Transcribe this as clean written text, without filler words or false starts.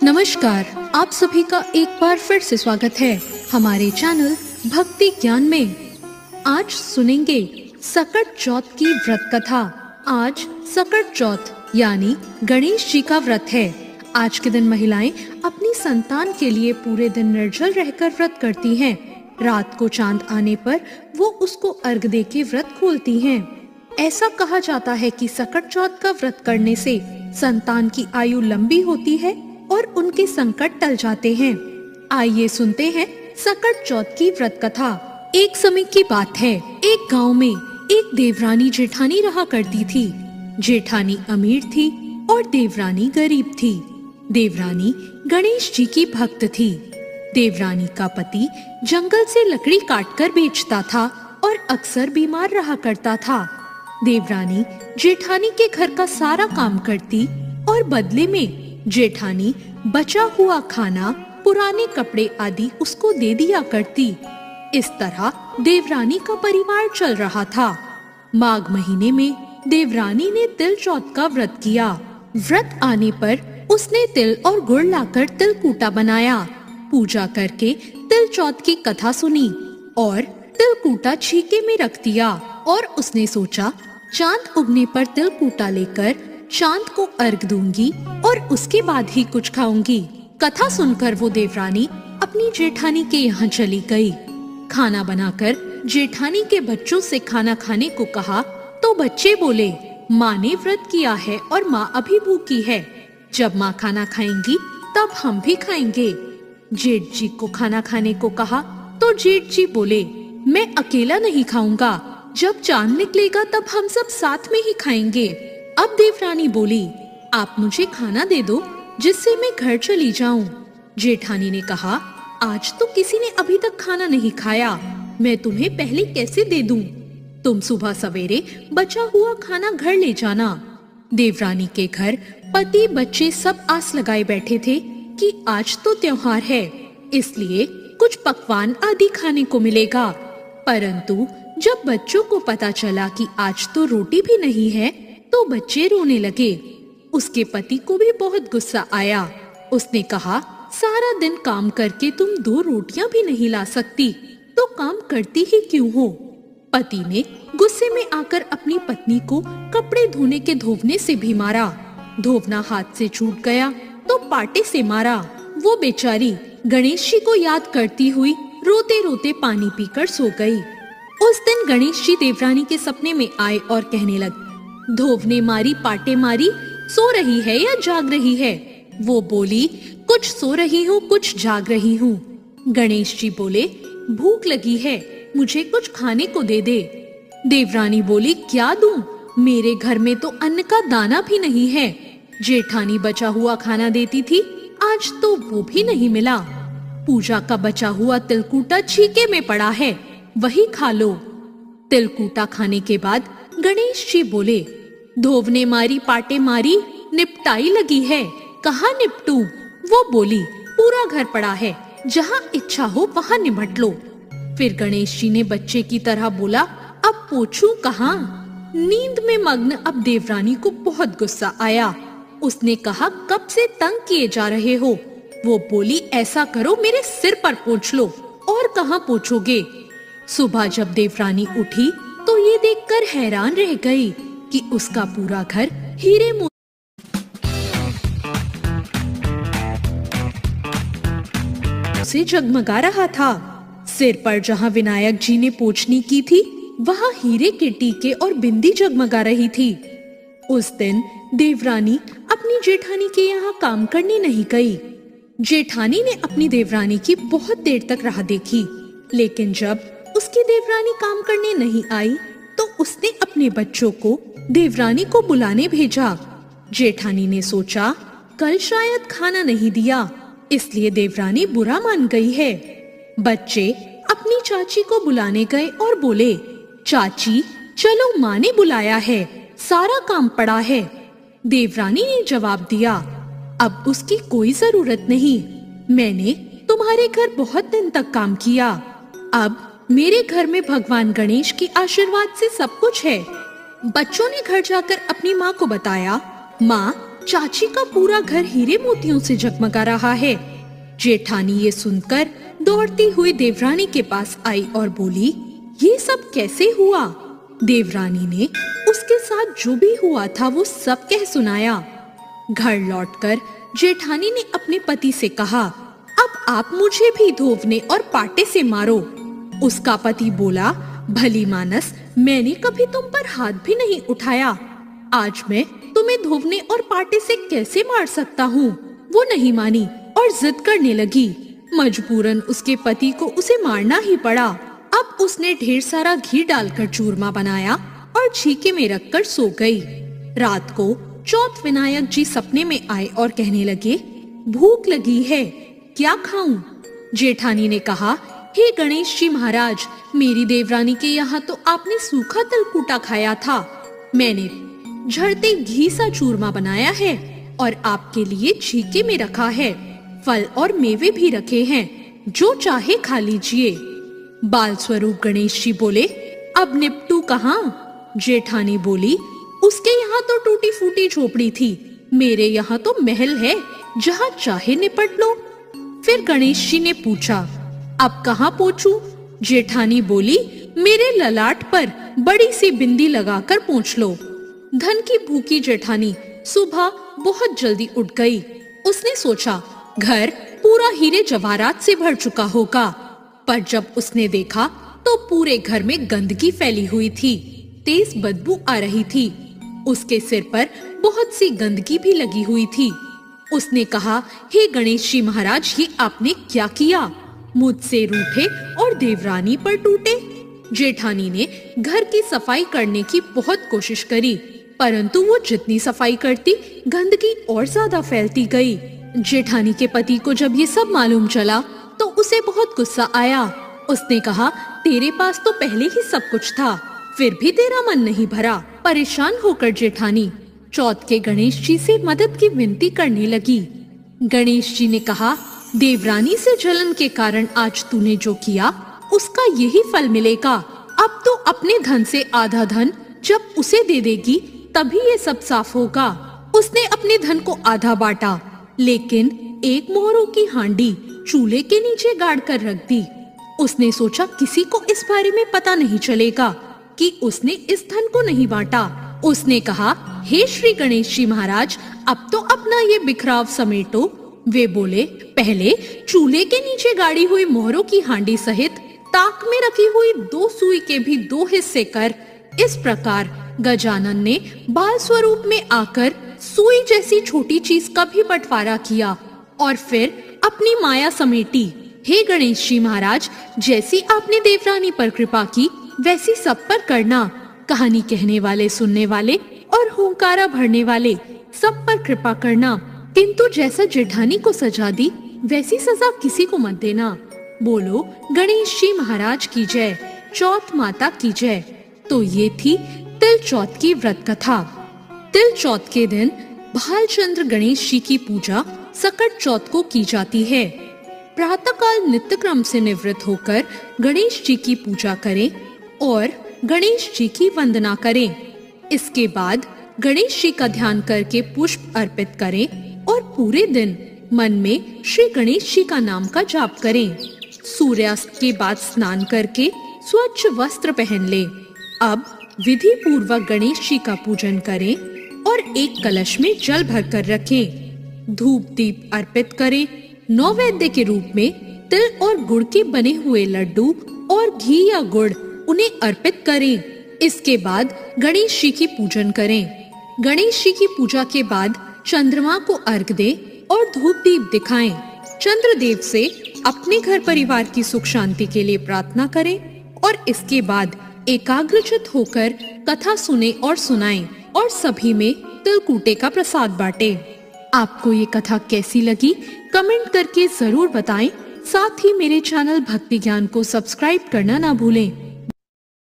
नमस्कार, आप सभी का एक बार फिर से स्वागत है हमारे चैनल भक्ति ज्ञान में। आज सुनेंगे सकट चौथ की व्रत कथा। आज सकट चौथ यानी गणेश जी का व्रत है। आज के दिन महिलाएं अपनी संतान के लिए पूरे दिन निर्जल रहकर व्रत करती हैं। रात को चांद आने पर वो उसको अर्घ दे के व्रत खोलती हैं। ऐसा कहा जाता है कि सकट चौथ का व्रत करने से संतान की आयु लंबी होती है और उनके संकट टल जाते हैं। आइए सुनते हैं सकट चौथ की व्रत कथा। एक समय की बात है, एक गांव में एक देवरानी जेठानी रहा करती थी। जेठानी अमीर थी और देवरानी गरीब थी। देवरानी गणेश जी की भक्त थी। देवरानी का पति जंगल से लकड़ी काटकर बेचता था और अक्सर बीमार रहा करता था। देवरानी जेठानी के घर का सारा काम करती और बदले में जेठानी बचा हुआ खाना, पुराने कपड़े आदि उसको दे दिया करती। इस तरह देवरानी का परिवार चल रहा था। माघ महीने में देवरानी ने तिल चौथ का व्रत किया। व्रत आने पर उसने तिल और गुड़ लाकर तिलकूटा बनाया। पूजा करके तिल चौथ की कथा सुनी और तिलकूटा छीके में रख दिया और उसने सोचा चांद उगने पर तिलकूटा लेकर चांद को अर्घ दूंगी और उसके बाद ही कुछ खाऊंगी। कथा सुनकर वो देवरानी अपनी जेठानी के यहाँ चली गई। खाना बनाकर जेठानी के बच्चों से खाना खाने को कहा तो बच्चे बोले, माँ ने व्रत किया है और माँ अभी भूखी है। जब माँ खाना खाएंगी तब हम भी खाएंगे। जेठ जी को खाना खाने को कहा तो जेठ जी बोले, मैं अकेला नहीं खाऊंगा, जब चांद निकलेगा तब हम सब साथ में ही खाएंगे। अब देवरानी बोली, आप मुझे खाना दे दो जिससे मैं घर चली जाऊं। जेठानी ने कहा, आज तो किसी ने अभी तक खाना नहीं खाया, मैं तुम्हें पहले कैसे दे दूं? तुम सुबह सवेरे बचा हुआ खाना घर ले जाना। देवरानी के घर पति बच्चे सब आस लगाए बैठे थे कि आज तो त्योहार है, इसलिए कुछ पकवान आदि खाने को मिलेगा। परंतु जब बच्चों को पता चला कि आज तो रोटी भी नहीं है तो बच्चे रोने लगे। उसके पति को भी बहुत गुस्सा आया। उसने कहा, सारा दिन काम करके तुम 2 रोटियां भी नहीं ला सकती तो काम करती ही क्यों हो? पति ने गुस्से में आकर अपनी पत्नी को कपड़े धोने के धोवने से भी मारा। धोवना हाथ से छूट गया तो पाटे से मारा। वो बेचारी गणेश जी को याद करती हुई रोते रोते पानी पीकर सो गई। उस दिन गणेश जी देवरानी के सपने में आए और कहने लगे, धोवने मारी पाटे मारी, सो रही है या जाग रही है? वो बोली, कुछ सो रही हूँ कुछ जाग रही हूँ। गणेश जी बोले, भूख लगी है, मुझे कुछ खाने को दे दे। देवरानी बोली, क्या दूं? मेरे घर में तो अन्न का दाना भी नहीं है। जेठानी बचा हुआ खाना देती थी, आज तो वो भी नहीं मिला। पूजा का बचा हुआ तिलकूटा छीके में पड़ा है, वही खा लो। तिलकूटा खाने के बाद गणेश जी बोले, धोवने मारी पाटे मारी, निपटाई लगी है, कहाँ निपटू? वो बोली, पूरा घर पड़ा है, जहाँ इच्छा हो वहाँ निपट लो। फिर गणेश जी ने बच्चे की तरह बोला, अब पोछूं कहाँ? नींद में मग्न अब देवरानी को बहुत गुस्सा आया। उसने कहा, कब से तंग किए जा रहे हो? वो बोली, ऐसा करो मेरे सिर पर पोंछ लो। और कहाँ पोछोगे? सुबह जब देवरानी उठी तो ये देखकर हैरान रह गई कि उसका पूरा घर हीरे से जगमगा रहा था। सिर पर जहाँ विनायक जी ने पोछनी की थी वहाँ हीरे के टीके और बिंदी जगमगा रही थी। उस दिन देवरानी अपनी जेठानी के यहाँ काम करने नहीं गई। जेठानी ने अपनी देवरानी की बहुत देर तक राह देखी, लेकिन जब उसकी देवरानी काम करने नहीं आई तो उसने अपने बच्चों को देवरानी को बुलाने भेजा। जेठानी ने सोचा, कल शायद खाना नहीं दिया, इसलिए देवरानी बुरा मान गई है। बच्चे अपनी चाची को बुलाने गए और बोले, चाची चलो, माँ ने बुलाया है, सारा काम पड़ा है। देवरानी ने जवाब दिया, अब उसकी कोई जरूरत नहीं, मैंने तुम्हारे घर बहुत दिन तक काम किया, अब मेरे घर में भगवान गणेश के आशीर्वाद से सब कुछ है। बच्चों ने घर जाकर अपनी माँ को बताया। माँ, चाची का पूरा घर हीरे मोतियों से जगमगा रहा है। जेठानी ये सुनकर दौड़ती हुई देवरानी के पास आई और बोली, ये सब कैसे हुआ? देवरानी ने उसके साथ जो भी हुआ था वो सब कह सुनाया। घर लौटकर जेठानी ने अपने पति से कहा, अब आप मुझे भी धोवने और पाटे से मारो। उसका पति बोला, भली मानस, मैंने कभी तुम पर हाथ भी नहीं उठाया। आज मैं तुम्हें धोवने और पाटे से कैसे मार सकता हूँ? वो नहीं मानी और जिद करने लगी। मजबूरन उसके पति को उसे मारना ही पड़ा। अब उसने ढेर सारा घी डालकर चूरमा बनाया और छीके में रखकर सो गई। रात को चौथ विनायक जी सपने में आए और कहने लगे, भूख लगी है, क्या खाऊं? जेठानी ने कहा, हे गणेश जी महाराज, मेरी देवरानी के यहाँ तो आपने सूखा तिलकुटा खाया था। मैंने झड़ते घी सा चूरमा बनाया है और आपके लिए छीके में रखा है। फल और मेवे भी रखे हैं, जो चाहे खा लीजिए। बाल स्वरूप गणेश जी बोले, अब निपटू कहाँ? जेठानी बोली, उसके यहाँ तो टूटी फूटी झोपड़ी थी, मेरे यहाँ तो महल है, जहाँ चाहे निपट लो। फिर गणेश जी ने पूछा, अब कहाँ पहुँचूं? जेठानी बोली, मेरे ललाट पर बड़ी सी बिंदी लगाकर पहुँच लो। धन की भूखी जेठानी सुबह बहुत जल्दी उठ गई। उसने सोचा, घर पूरा हीरे जवाहरात से भर चुका होगा, पर जब उसने देखा तो पूरे घर में गंदगी फैली हुई थी, तेज बदबू आ रही थी। उसके सिर पर बहुत सी गंदगी भी लगी हुई थी। उसने कहा, हे गणेश जी महाराज, ये आपने क्या किया? मुझसे रूठे और देवरानी पर टूटे। जेठानी ने घर की सफाई करने की बहुत कोशिश करी, परंतु वो जितनी सफाई करती, गंदगी और ज्यादा फैलती गई। जेठानी के पति को जब ये सब मालूम चला तो उसे बहुत गुस्सा आया। उसने कहा, तेरे पास तो पहले ही सब कुछ था, फिर भी तेरा मन नहीं भरा। परेशान होकर जेठानी चौथ के गणेश जी से मदद की विनती करने लगी। गणेश जी ने कहा, देवरानी से जलन के कारण आज तूने जो किया, उसका यही फल मिलेगा। अब तो अपने धन से आधा धन जब उसे दे देगी, तभी ये सब साफ होगा। उसने अपने धन को आधा बांटा, लेकिन एक मोहरों की हांडी चूल्हे के नीचे गाड़ कर रख दी। उसने सोचा, किसी को इस बारे में पता नहीं चलेगा कि उसने इस धन को नहीं बांटा। उसने कहा, हे श्री गणेश जी महाराज, अब तो अपना ये बिखराव समेटो। वे बोले, पहले चूल्हे के नीचे गाड़ी हुई मोहरों की हांडी सहित ताक में रखी हुई 2 सुई के भी 2 हिस्से कर। इस प्रकार गजानन ने बाल स्वरूप में आकर सुई जैसी छोटी चीज का भी बंटवारा किया और फिर अपनी माया समेटी। हे गणेश जी महाराज, जैसी आपने देवरानी पर कृपा की, वैसी सब पर करना। कहानी कहने वाले, सुनने वाले और हुंकारा भरने वाले सब पर कृपा करना, किंतु जैसा जेठानी को सजा दी, वैसी सजा किसी को मत देना। बोलो गणेश जी महाराज की जय, चौथ माता की जय। तो ये थी तिल चौथ की व्रत कथा। तिल चौथ के दिन भालचंद्र गणेश जी की पूजा सकट चौथ को की जाती है। प्रातःकाल नित्य क्रम से निवृत्त होकर गणेश जी की पूजा करें और गणेश जी की वंदना करें। इसके बाद गणेश जी का ध्यान करके पुष्प अर्पित करें और पूरे दिन मन में श्री गणेश जी का नाम का जाप करें। सूर्यास्त के बाद स्नान करके स्वच्छ वस्त्र पहन लें। अब विधि पूर्वक गणेश जी का पूजन करें और एक कलश में जल भरकर रखें। धूप दीप अर्पित करें। नैवेद्य के रूप में तिल और गुड़ के बने हुए लड्डू और घी या गुड़ उन्हें अर्पित करें। इसके बाद गणेश जी की पूजन करें। गणेश जी की पूजा के बाद चंद्रमा को अर्घ दें और धूप दीप दिखाएं। चंद्रदेव से अपने घर परिवार की सुख शांति के लिए प्रार्थना करें और इसके बाद एकाग्रचित होकर कथा सुने और सुनाएं और सभी में तिलकूटे का प्रसाद बांटें। आपको ये कथा कैसी लगी, कमेंट करके जरूर बताएं। साथ ही मेरे चैनल भक्ति ज्ञान को सब्सक्राइब करना ना भूलें।